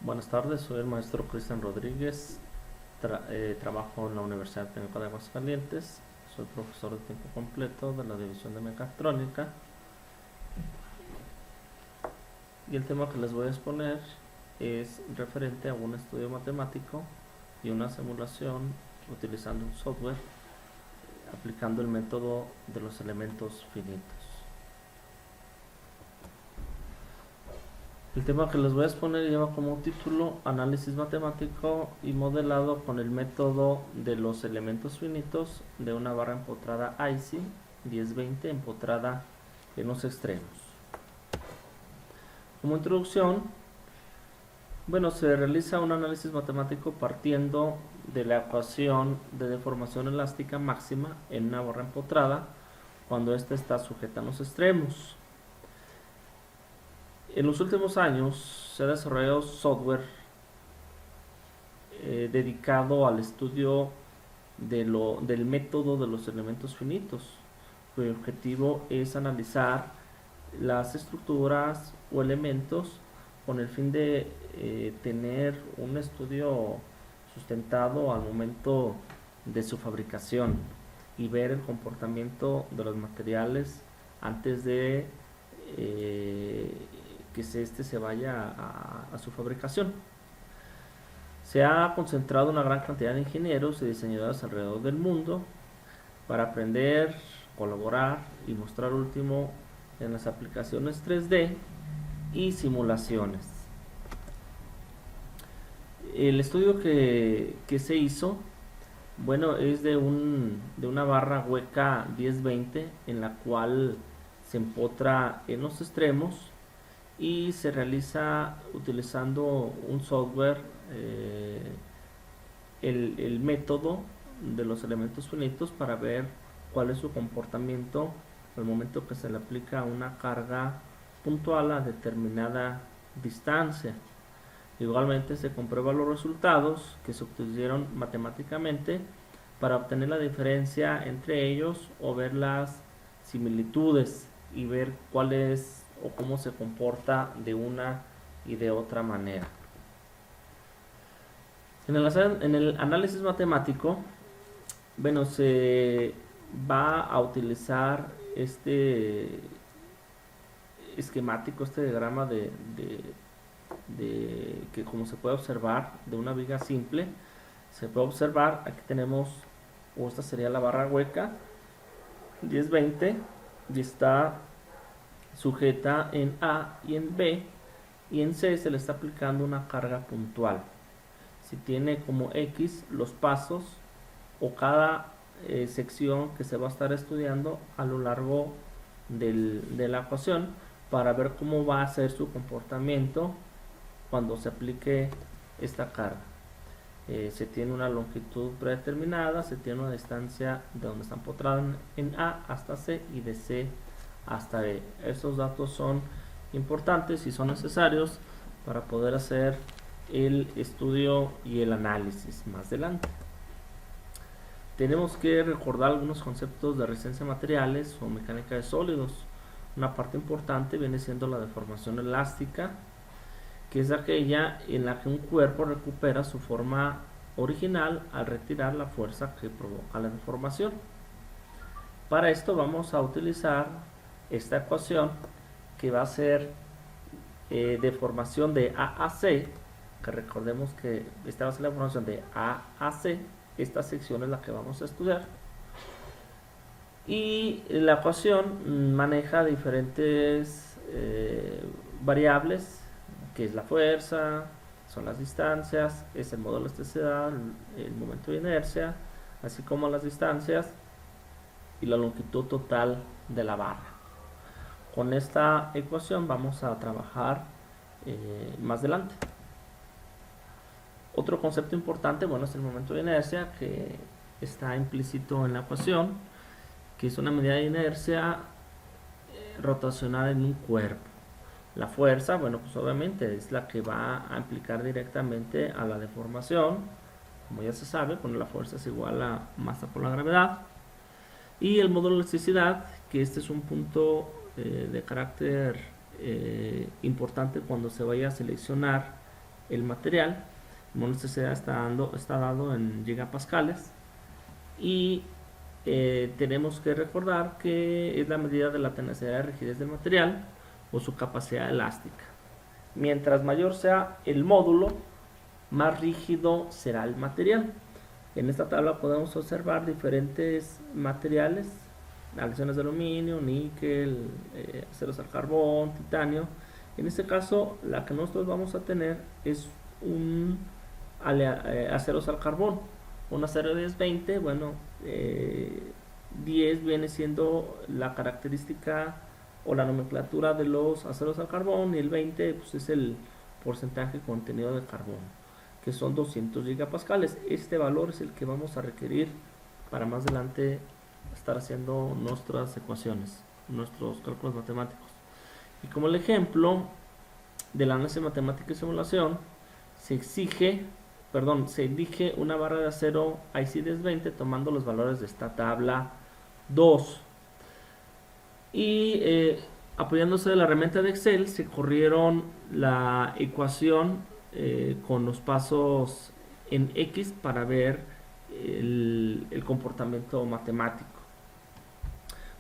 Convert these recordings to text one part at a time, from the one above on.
Buenas tardes, soy el maestro Cristian Rodríguez, trabajo en la Universidad Técnica de Aguascalientes, soy profesor de tiempo completo de la División de Mecatrónica y el tema que les voy a exponer es referente a un estudio matemático y una simulación utilizando un software aplicando el método de los elementos finitos. El tema que les voy a exponer lleva como título Análisis matemático y modelado con el método de los elementos finitos de una barra empotrada IC 1020 empotrada en los extremos. Como introducción, se realiza un análisis matemático partiendo de la ecuación de deformación elástica máxima en una barra empotrada cuando ésta está sujeta en los extremos. En los últimos años se ha desarrollado software dedicado al estudio del método de los elementos finitos, cuyo objetivo es analizar las estructuras o elementos con el fin de tener un estudio sustentado al momento de su fabricación y ver el comportamiento de los materiales antes de que este se vaya a su fabricación. Se ha concentrado una gran cantidad de ingenieros y diseñadores alrededor del mundo para aprender, colaborar y mostrar último en las aplicaciones 3D y simulaciones. El estudio que se hizo, es de una barra hueca 1020 en la cual se empotra en los extremos y se realiza utilizando un software, el método de los elementos finitos para ver cuál es su comportamiento al momento que se le aplica una carga puntual a determinada distancia. Igualmente se comprueban los resultados que se obtuvieron matemáticamente para obtener la diferencia entre ellos o ver las similitudes y ver cuál es o cómo se comporta de una y de otra manera. En el análisis matemático, se va a utilizar este esquemático, este diagrama que, como se puede observar, de una viga simple. Se puede observar, aquí tenemos, o esta sería la barra hueca 1020 y está sujeta en A y en B, y en C se le está aplicando una carga puntual. Si tiene como X los pasos o cada sección que se va a estar estudiando a lo largo de la ecuación para ver cómo va a ser su comportamiento cuando se aplique esta carga. Se tiene una longitud predeterminada, se tiene una distancia de donde está empotrada en A hasta C y de C hasta B. Estos datos son importantes y son necesarios para poder hacer el estudio y el análisis más adelante. Tenemos que recordar algunos conceptos de resistencia a materiales o mecánica de sólidos. Una parte importante viene siendo la deformación elástica, que es aquella en la que un cuerpo recupera su forma original al retirar la fuerza que provoca la deformación. Para esto vamos a utilizar esta ecuación, que va a ser deformación de A a C, que recordemos que esta va a ser la deformación de A a C. Esta sección es la que vamos a estudiar, y la ecuación maneja diferentes variables, que es la fuerza, son las distancias, es el módulo de elasticidad, el momento de inercia, así como las distancias y la longitud total de la barra. Con esta ecuación vamos a trabajar más adelante. Otro concepto importante, es el momento de inercia, que está implícito en la ecuación, que es una medida de inercia rotacional en un cuerpo. La fuerza, obviamente es la que va a implicar directamente a la deformación, como ya se sabe, la fuerza es igual a masa por la gravedad. Y el módulo de elasticidad, que este es un punto de carácter importante cuando se vaya a seleccionar el material. El momento de elasticidad está dado en gigapascales. Y tenemos que recordar que es la medida de la tenacidad de rigidez del material o su capacidad elástica. Mientras mayor sea el módulo, más rígido será el material. En esta tabla podemos observar diferentes materiales: aleaciones de aluminio, níquel, aceros al carbón, titanio. En este caso, la que nosotros vamos a tener es un aceros al carbón. Un acero 10-20, bueno, 10 viene siendo la característica o la nomenclatura de los aceros al carbón, y el 20 pues, es el porcentaje contenido de carbono, que son 200 gigapascales. Este valor es el que vamos a requerir para más adelante estar haciendo nuestras ecuaciones, nuestros cálculos matemáticos. Y como el ejemplo del análisis matemático y simulación, se elige una barra de acero IC1020 tomando los valores de esta tabla 2. Y apoyándose de la herramienta de Excel, se corrieron la ecuación con los pasos en X para ver el comportamiento matemático.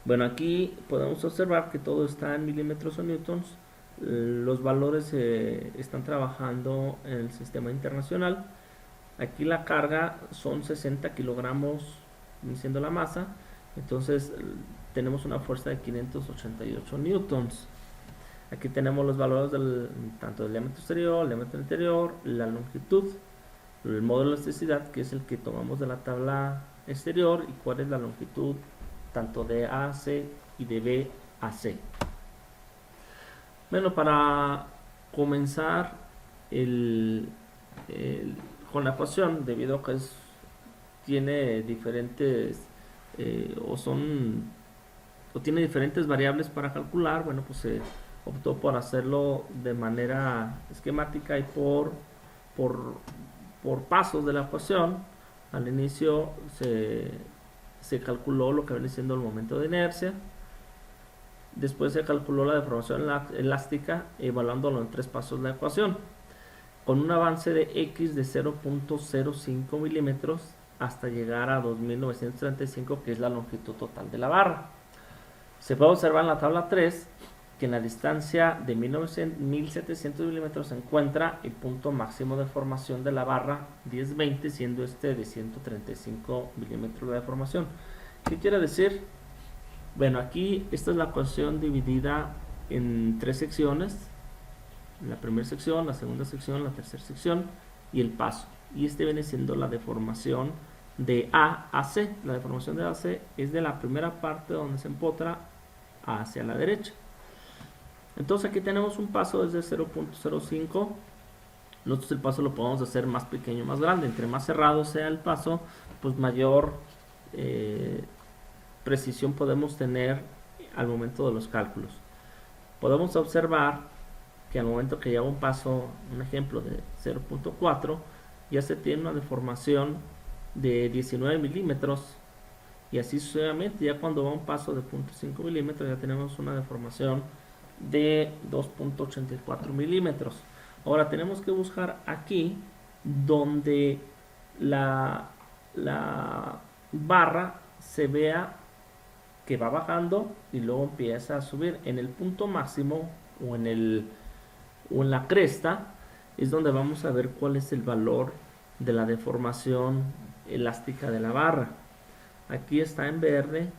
Bueno, aquí podemos observar que todo está en milímetros o newtons. Los valores están trabajando en el sistema internacional. Aquí la carga son 60 kilogramos, siendo la masa. Entonces tenemos una fuerza de 588 newtons. Aquí tenemos los valores tanto del diámetro exterior, el diámetro interior, la longitud, el módulo de elasticidad, que es el que tomamos de la tabla exterior, y cuál es la longitud tanto de AC y de BAC. Bueno, para comenzar con la ecuación, debido a que tiene diferentes tiene diferentes variables para calcular, bueno, pues se optó por hacerlo de manera esquemática y por pasos de la ecuación. Al inicio se calculó lo que viene siendo el momento de inercia. Después se calculó la deformación elástica, evaluándolo en 3 pasos la ecuación, con un avance de X de 0.05 milímetros hasta llegar a 2935, que es la longitud total de la barra. Se puede observar en la tabla 3 que en la distancia de 1700 milímetros se encuentra el punto máximo de formación de la barra 10-20, siendo este de 135 milímetros de deformación. ¿Qué quiere decir? Bueno, aquí esta es la ecuación dividida en 3 secciones: la primera sección, la segunda sección, la tercera sección y el paso. Y este viene siendo la deformación de A a C. La deformación de A a C es de la primera parte donde se empotra hacia la derecha. Entonces aquí tenemos un paso desde 0.05. Nosotros el paso lo podemos hacer más pequeño, más grande. Entre más cerrado sea el paso, pues mayor precisión podemos tener al momento de los cálculos. Podemos observar que al momento que lleva un paso, un ejemplo de 0.4, ya se tiene una deformación de 19 milímetros, y así sucesivamente. Ya cuando va un paso de 0.5 milímetros ya tenemos una deformación de 2.84 milímetros. Ahora tenemos que buscar aquí donde la barra se vea que va bajando y luego empieza a subir. En el punto máximo o en la cresta es donde vamos a ver cuál es el valor de la deformación elástica de la barra. Aquí está en verde.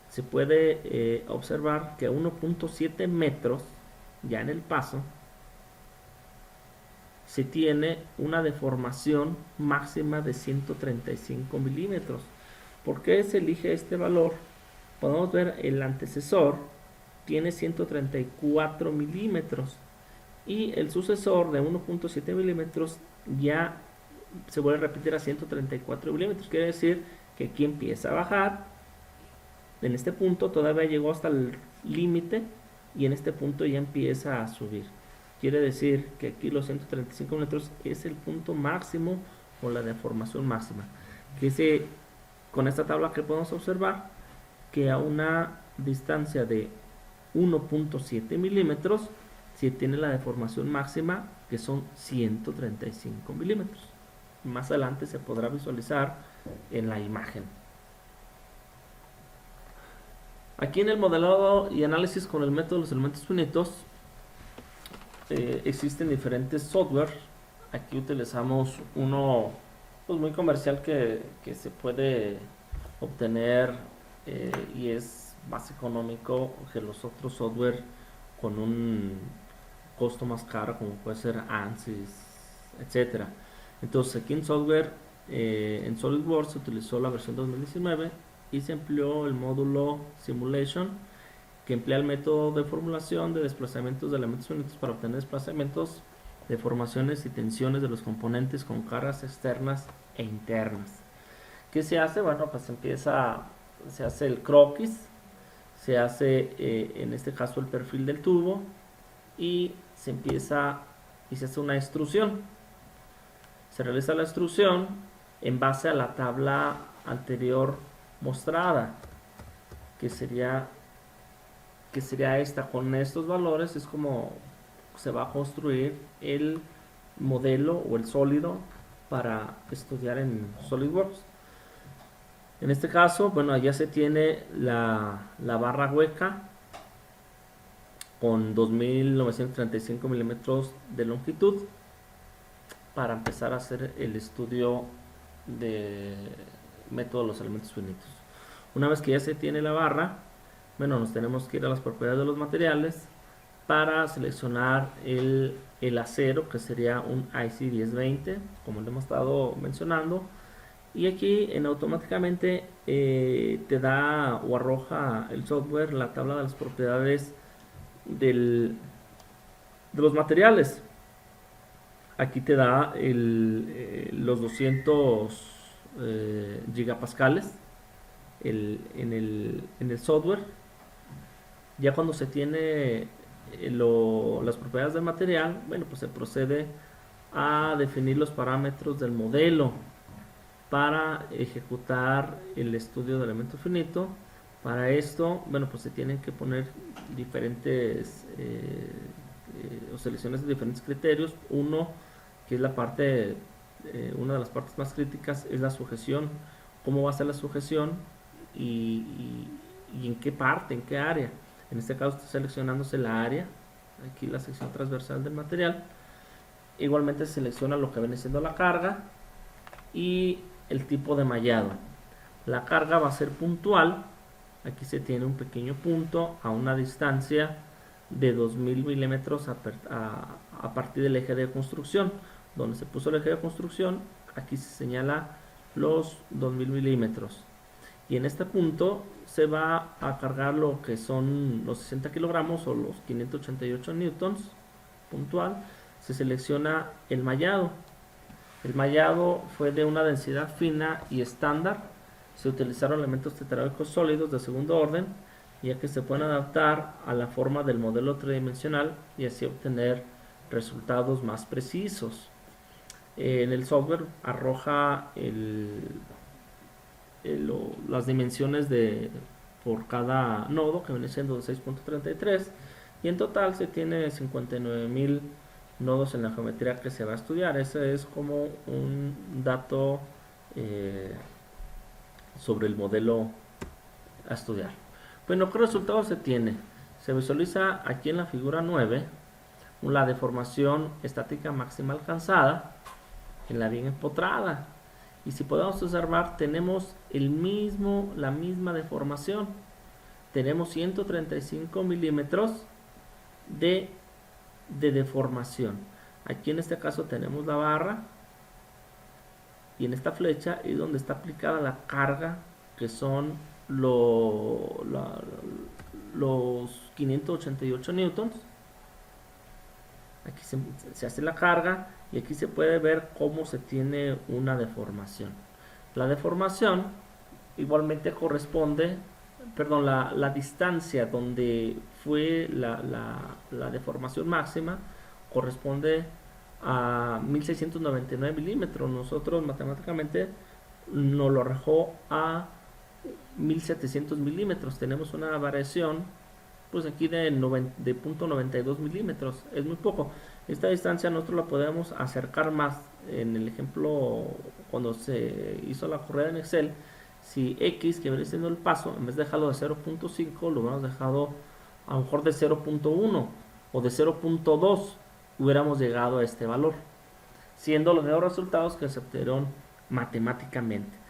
Se puede observar que a 1.7 metros, ya en el paso, se tiene una deformación máxima de 135 milímetros. ¿Por qué se elige este valor? Podemos ver el antecesor tiene 134 milímetros y el sucesor de 1.7 milímetros ya se vuelve a repetir a 134 milímetros. Quiere decir que aquí empieza a bajar. En este punto todavía llegó hasta el límite y en este punto ya empieza a subir. Quiere decir que aquí los 135 metros es el punto máximo o la deformación máxima. Con esta tabla que podemos observar que a una distancia de 1.7 milímetros si tiene la deformación máxima, que son 135 milímetros. Más adelante se podrá visualizar en la imagen. Aquí en el modelado y análisis con el método de los elementos finitos, existen diferentes software. Aquí utilizamos uno pues muy comercial que se puede obtener y es más económico que los otros software con un costo más caro, como puede ser ANSYS, etcétera. Entonces aquí en software, en SolidWorks se utilizó la versión 2019 y se empleó el módulo Simulation, que emplea el método de formulación de desplazamientos de elementos finitos para obtener desplazamientos, deformaciones y tensiones de los componentes con cargas externas e internas. ¿Qué se hace? Bueno, pues se hace el croquis, se hace en este caso el perfil del tubo y se hace una extrusión. Se realiza la extrusión en base a la tabla anterior mostrada, que sería esta. Con estos valores es como se va a construir el modelo o el sólido para estudiar en SolidWorks. En este caso, bueno, ya se tiene la barra hueca con 2935 milímetros de longitud para empezar a hacer el estudio de método de los elementos finitos. Una vez que ya se tiene la barra, bueno, nos tenemos que ir a las propiedades de los materiales para seleccionar el acero, que sería un IC 1020, como lo hemos estado mencionando. Y aquí automáticamente te da o arroja el software la tabla de las propiedades de los materiales. Aquí te da los 200 gigapascales en el software. Ya cuando se tiene las propiedades del material, bueno, pues se procede a definir los parámetros del modelo para ejecutar el estudio de elemento finito. Para esto, bueno, pues se tienen que poner diferentes o selecciones de diferentes criterios. Uno, que es una de las partes más críticas, es la sujeción. ¿Cómo va a ser la sujeción? Y en qué parte, en qué área. En este caso está seleccionándose la área, aquí la sección transversal del material. Igualmente se selecciona lo que viene siendo la carga y el tipo de mallado. La carga va a ser puntual. Aquí se tiene un pequeño punto a una distancia de 2000 milímetros a partir del eje de construcción. Donde se puso el eje de construcción, aquí se señala los 2000 milímetros. Y en este punto se va a cargar lo que son los 60 kilogramos o los 588 newtons puntual. Se selecciona el mallado. El mallado fue de una densidad fina y estándar. Se utilizaron elementos tetraédricos sólidos de segundo orden, ya que se pueden adaptar a la forma del modelo tridimensional y así obtener resultados más precisos. En el software arroja las dimensiones por cada nodo, que viene siendo de 6.33, y en total se tiene 59.000 nodos en la geometría que se va a estudiar. Ese es como un dato sobre el modelo a estudiar. Bueno, ¿qué resultados se tiene? Se visualiza aquí en la figura 9 la deformación estática máxima alcanzada en la viga empotrada. Y si podemos observar, tenemos la misma deformación. Tenemos 135 milímetros de deformación. Aquí en este caso tenemos la barra y en esta flecha es donde está aplicada la carga, que son los 588 newtons. Aquí se hace la carga y aquí se puede ver cómo se tiene una deformación. La deformación igualmente corresponde, perdón, la distancia donde fue la deformación máxima corresponde a 1699 milímetros. Nosotros matemáticamente nos lo arrojó a 1700 milímetros. Tenemos una variación pues aquí de 0.92 milímetros, es muy poco. Esta distancia nosotros la podemos acercar más. En el ejemplo, cuando se hizo la corrida en Excel, si X, que viene siendo el paso, en vez de dejarlo de 0.5, lo hubiéramos dejado a lo mejor de 0.1 o de 0.2, hubiéramos llegado a este valor, siendo los nuevos resultados que se obtuvieron matemáticamente.